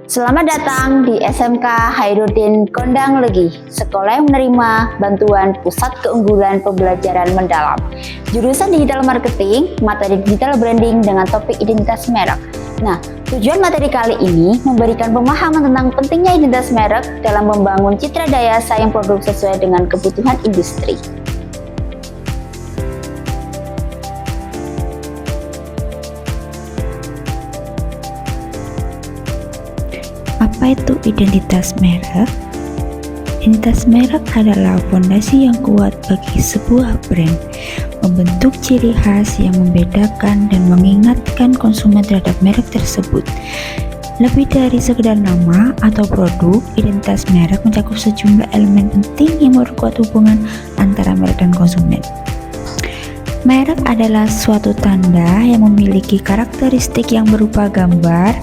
Selamat datang di SMK Hairudin Kondang Legi, sekolah yang menerima bantuan Pusat Keunggulan Pembelajaran Mendalam. Jurusan Digital Marketing, materi Digital Branding dengan topik identitas merek. Nah, tujuan materi kali ini memberikan pemahaman tentang pentingnya identitas merek dalam membangun citra daya saing produk sesuai dengan kebutuhan industri. Apa itu identitas merek? Identitas merek adalah fondasi yang kuat bagi sebuah brand, membentuk ciri khas yang membedakan dan mengingatkan konsumen terhadap merek tersebut. Lebih dari sekedar nama atau produk, identitas merek mencakup sejumlah elemen penting yang memperkuat hubungan antara merek dan konsumen. Merek adalah suatu tanda yang memiliki karakteristik yang berupa gambar,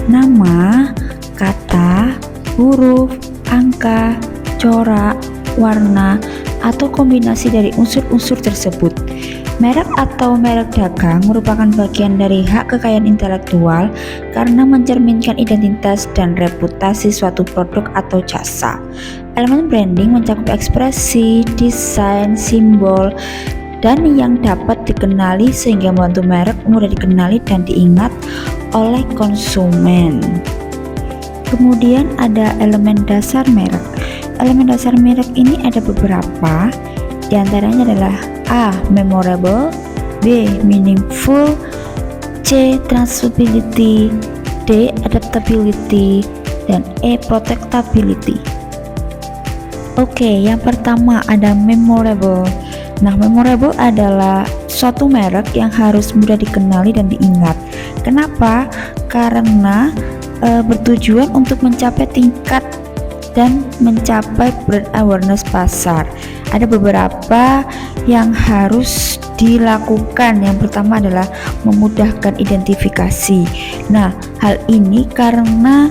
nama, kata, huruf, angka, corak, warna, atau kombinasi dari unsur-unsur tersebut. Merek atau merek dagang merupakan bagian dari hak kekayaan intelektual karena mencerminkan identitas dan reputasi suatu produk atau jasa. Elemen branding mencakup ekspresi, desain, simbol, dan yang dapat dikenali sehingga membantu merek mudah dikenali dan diingat oleh konsumen. Kemudian ada elemen dasar merek. Elemen dasar merek ini ada beberapa, diantaranya adalah A. Memorable, B. Meaningful, C. Transferability, D. Adaptability, dan E. Protectability. Oke, yang pertama ada memorable. Nah, memorable adalah suatu merek yang harus mudah dikenali dan diingat. Kenapa? Karena bertujuan untuk mencapai tingkat dan mencapai brand awareness pasar. Ada beberapa yang harus dilakukan. Yang pertama adalah memudahkan identifikasi. Nah, hal ini karena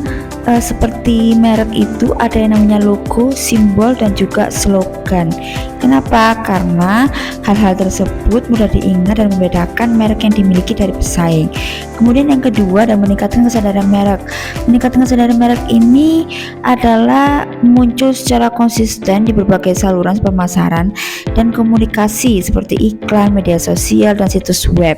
seperti merek itu ada yang namanya logo, simbol, dan juga slogan. Kenapa? Karena hal-hal tersebut mudah diingat dan membedakan merek yang dimiliki dari pesaing. Kemudian yang kedua adalah meningkatkan kesadaran merek. Meningkatkan kesadaran merek ini adalah muncul secara konsisten di berbagai saluran pemasaran dan komunikasi seperti iklan, media sosial, dan situs web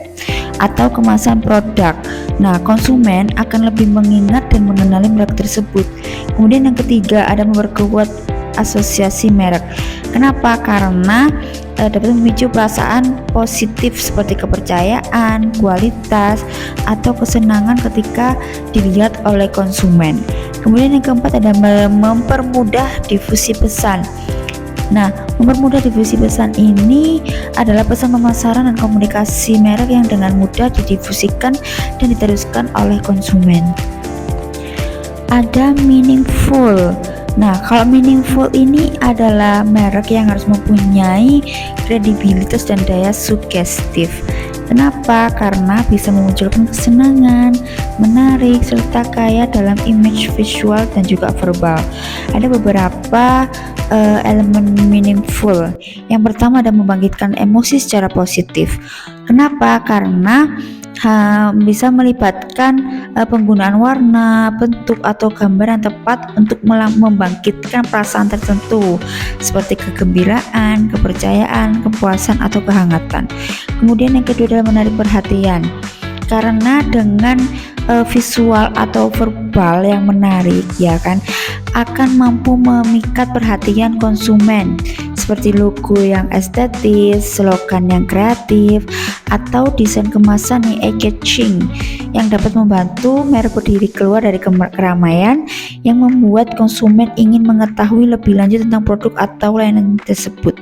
atau kemasan produk. Nah, konsumen akan lebih mengingat dan mengenali merek tersebut. Kemudian yang ketiga ada memperkuat asosiasi merek. Kenapa? Karena dapat memicu perasaan positif seperti kepercayaan, kualitas, atau kesenangan ketika dilihat oleh konsumen. Kemudian yang keempat ada mempermudah difusi pesan. Nah, mempermudah difusi pesan ini adalah pesan pemasaran dan komunikasi merek yang dengan mudah didifusikan dan diteruskan oleh konsumen. Ada meaningful. Nah, kalau meaningful ini adalah merek yang harus mempunyai kredibilitas dan daya sugestif. Kenapa? Karena bisa memunculkan kesenangan, menarik, serta kaya dalam image visual dan juga verbal. Ada beberapa elemen meaningful. Yang pertama ada membangkitkan emosi secara positif. Kenapa? Karena bisa melibatkan penggunaan warna, bentuk, atau gambar yang tepat untuk membangkitkan perasaan tertentu seperti kegembiraan, kepercayaan, kepuasan, atau kehangatan. Kemudian yang kedua adalah menarik perhatian. Karena dengan visual atau verbal yang menarik, ya kan, akan mampu memikat perhatian konsumen seperti logo yang estetis, slogan yang kreatif, atau desain kemasan yang eye-catching yang dapat membantu merek berdiri keluar dari keramaian yang membuat konsumen ingin mengetahui lebih lanjut tentang produk atau layanan tersebut.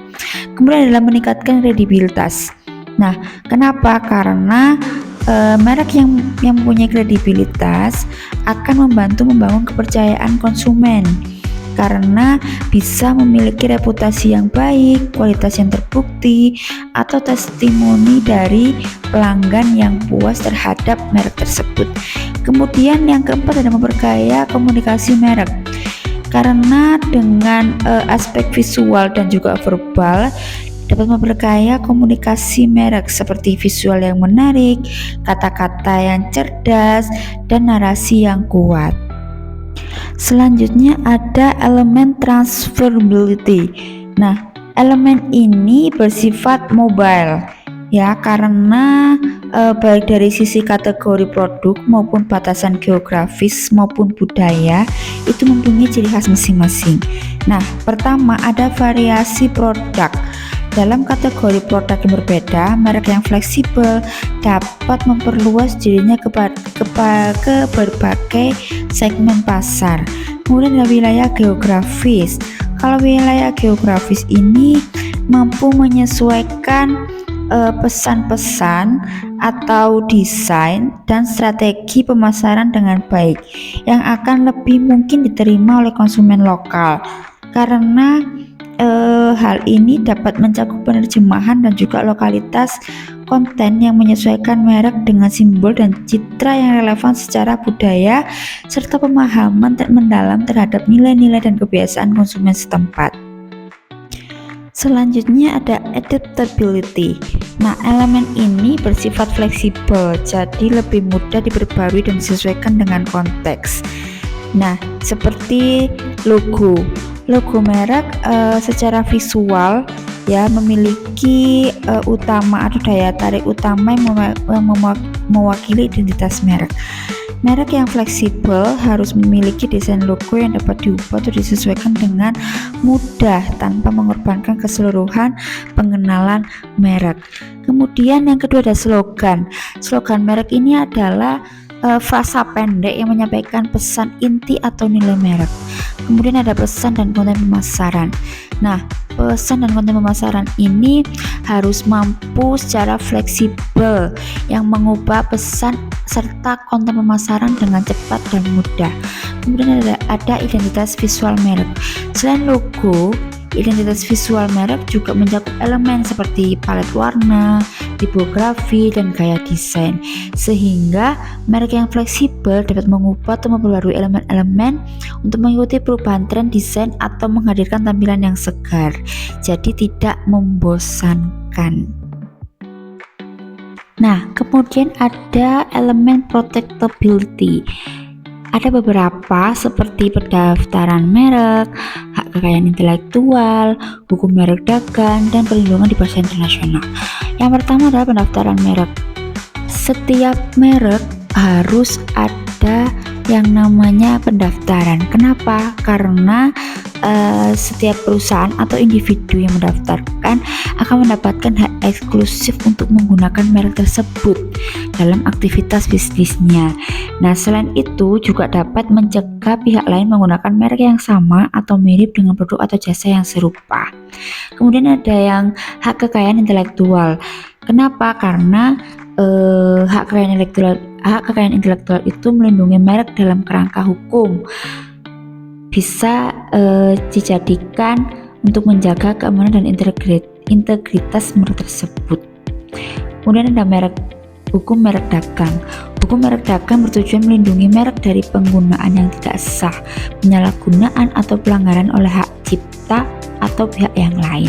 Kemudian adalah meningkatkan kredibilitas. Nah, kenapa? Karena merek yang mempunyai kredibilitas akan membantu membangun kepercayaan konsumen karena bisa memiliki reputasi yang baik, kualitas yang terbukti, atau testimoni dari pelanggan yang puas terhadap merek tersebut. Kemudian yang keempat adalah memperkaya komunikasi merek. Karena dengan aspek visual dan juga verbal dapat memperkaya komunikasi merek seperti visual yang menarik, kata-kata yang cerdas, dan narasi yang kuat. Selanjutnya ada elemen transferability. Nah, elemen ini bersifat mobile ya, karena baik dari sisi kategori produk maupun batasan geografis maupun budaya itu mempunyai ciri khas masing-masing. Nah, pertama ada variasi produk. Dalam kategori produk yang berbeda, merek yang fleksibel dapat memperluas dirinya ke berbagai segmen pasar. Kemudian ada wilayah geografis. Kalau wilayah geografis ini mampu menyesuaikan pesan-pesan atau desain dan strategi pemasaran dengan baik yang akan lebih mungkin diterima oleh konsumen lokal, karena hal ini dapat mencakup penerjemahan dan juga lokalitas konten yang menyesuaikan merek dengan simbol dan citra yang relevan secara budaya serta pemahaman mendalam terhadap nilai-nilai dan kebiasaan konsumen setempat. Selanjutnya ada adaptability. Nah, elemen ini bersifat fleksibel, jadi lebih mudah diperbarui dan disesuaikan dengan konteks. Nah, seperti logo merek secara visual ya memiliki utama atau daya tarik utama yang mewakili identitas merek. Merek yang fleksibel harus memiliki desain logo yang dapat diubah atau disesuaikan dengan mudah tanpa mengorbankan keseluruhan pengenalan merek. Kemudian yang kedua ada slogan. Slogan merek ini adalah frasa pendek yang menyampaikan pesan inti atau nilai merek. Kemudian ada pesan dan konten pemasaran. Nah, pesan dan konten pemasaran ini harus mampu secara fleksibel yang mengubah pesan serta konten pemasaran dengan cepat dan mudah. Kemudian ada identitas visual merek. Selain logo, identitas visual merek juga mencakup elemen seperti palet warna, tipografi, dan gaya desain, sehingga merek yang fleksibel dapat mengubah atau memperbarui elemen-elemen untuk mengikuti perubahan tren desain atau menghadirkan tampilan yang segar, jadi tidak membosankan. Nah, kemudian ada elemen protectability. Ada beberapa seperti pendaftaran merek, hak kekayaan intelektual, hukum merek dagang, dan perlindungan di pasar internasional. Yang pertama adalah pendaftaran merek. Setiap merek harus ada yang namanya pendaftaran. Kenapa? Karena setiap perusahaan atau individu yang mendaftarkan akan mendapatkan hak eksklusif untuk menggunakan merek tersebut dalam aktivitas bisnisnya. Nah, selain itu juga dapat mencegah pihak lain menggunakan merek yang sama atau mirip dengan produk atau jasa yang serupa. Kemudian ada yang hak kekayaan intelektual. Kenapa? Karena hak kekayaan intelektual itu melindungi merek dalam kerangka hukum, bisa dijadikan untuk menjaga keamanan dan integritas merek tersebut. Kemudian ada hukum merek dagang. Hukum merek dagang bertujuan melindungi merek dari penggunaan yang tidak sah, penyalahgunaan atau pelanggaran oleh hak cipta atau pihak yang lain.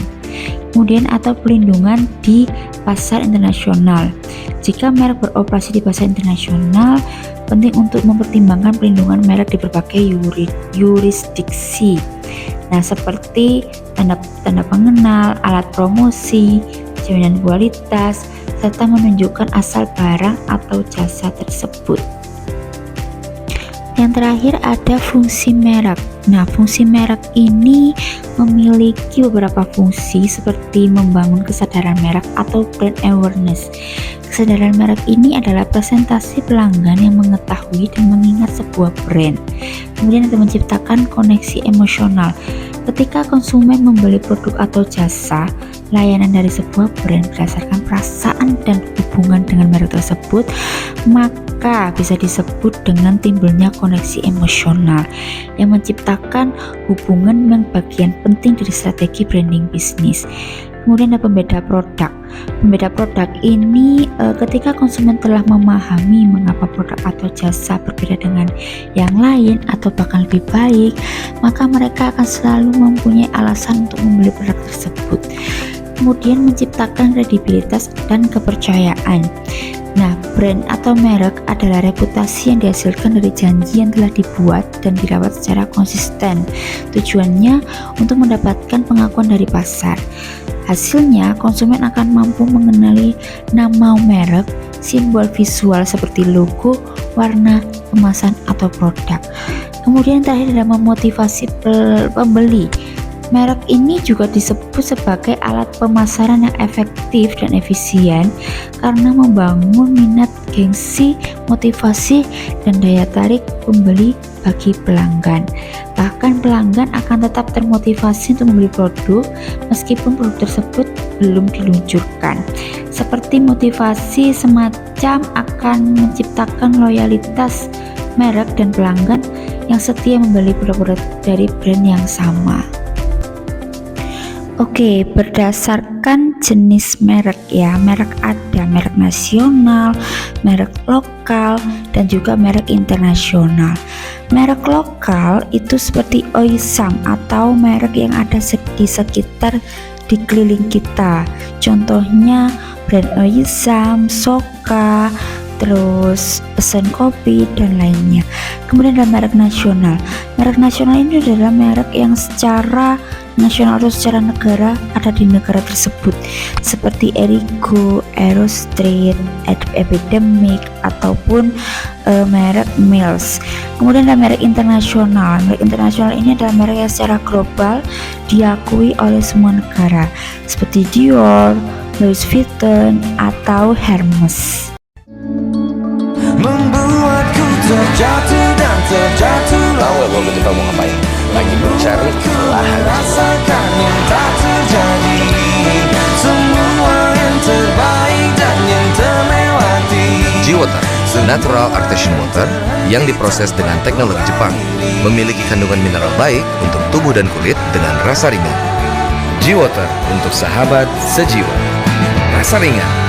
Kemudian atau pelindungan di pasar internasional. Jika merek beroperasi di pasar internasional, penting untuk mempertimbangkan perlindungan merek di berbagai yurisdiksi. Nah, seperti tanda pengenal, alat promosi, jaminan kualitas, serta menunjukkan asal barang atau jasa tersebut. Yang terakhir ada fungsi merek. Nah, fungsi merek ini memiliki beberapa fungsi seperti membangun kesadaran merek atau brand awareness. Kesadaran merek ini adalah presentasi pelanggan yang mengetahui dan mengingat sebuah brand. Kemudian ada menciptakan koneksi emosional. Ketika konsumen membeli produk atau jasa, layanan dari sebuah brand berdasarkan perasaan dan hubungan dengan merek tersebut, maka bisa disebut dengan timbulnya koneksi emosional yang menciptakan hubungan yang bagian penting dari strategi branding bisnis. Kemudian ada pembeda produk. Pembeda produk ini ketika konsumen telah memahami mengapa produk atau jasa berbeda dengan yang lain atau bahkan lebih baik, maka mereka akan selalu mempunyai alasan untuk membeli produk tersebut. Kemudian menciptakan kredibilitas dan kepercayaan. Nah, brand atau merek adalah reputasi yang dihasilkan dari janji yang telah dibuat dan dirawat secara konsisten. Tujuannya untuk mendapatkan pengakuan dari pasar. Hasilnya, konsumen akan mampu mengenali nama merek, simbol visual seperti logo, warna, kemasan, atau produk. Kemudian terakhir adalah memotivasi pembeli. Merek ini juga disebut sebagai alat pemasaran yang efektif dan efisien karena membangun minat, gengsi, motivasi, dan daya tarik pembeli bagi pelanggan. Bahkan pelanggan akan tetap termotivasi untuk membeli produk meskipun produk tersebut belum diluncurkan. Seperti motivasi semacam akan menciptakan loyalitas merek dan pelanggan yang setia membeli produk-produk dari brand yang sama. Oke, berdasarkan jenis merek ya, merek ada merek nasional, merek lokal, dan juga merek internasional. Merek lokal itu seperti Oisam atau merek yang ada di sekitar di keliling kita. Contohnya brand Oisam, Soka, terus Pesen Kopi, dan lainnya. Kemudian ada merek nasional. Merek nasional ini adalah merek yang secara nasional atau secara negara ada di negara tersebut, seperti Erigo, Aerostreet, Epidemic, ataupun merek Mills. Kemudian ada merek internasional. Merek internasional ini adalah merek yang secara global diakui oleh semua negara, seperti Dior, Louis Vuitton, atau Hermes. Membuatku terjatuh dan terjatuh. Tahu gak gue ketika mau ngapain? Lagi mencari lahan. Rasakan yang tak terjadi, semua yang terbaik dan yang terlewati. G-Water, natural artesian water yang diproses dengan teknologi Jepang, memiliki kandungan mineral baik untuk tubuh dan kulit dengan rasa ringan. G-Water untuk sahabat sejiwa, rasa ringan.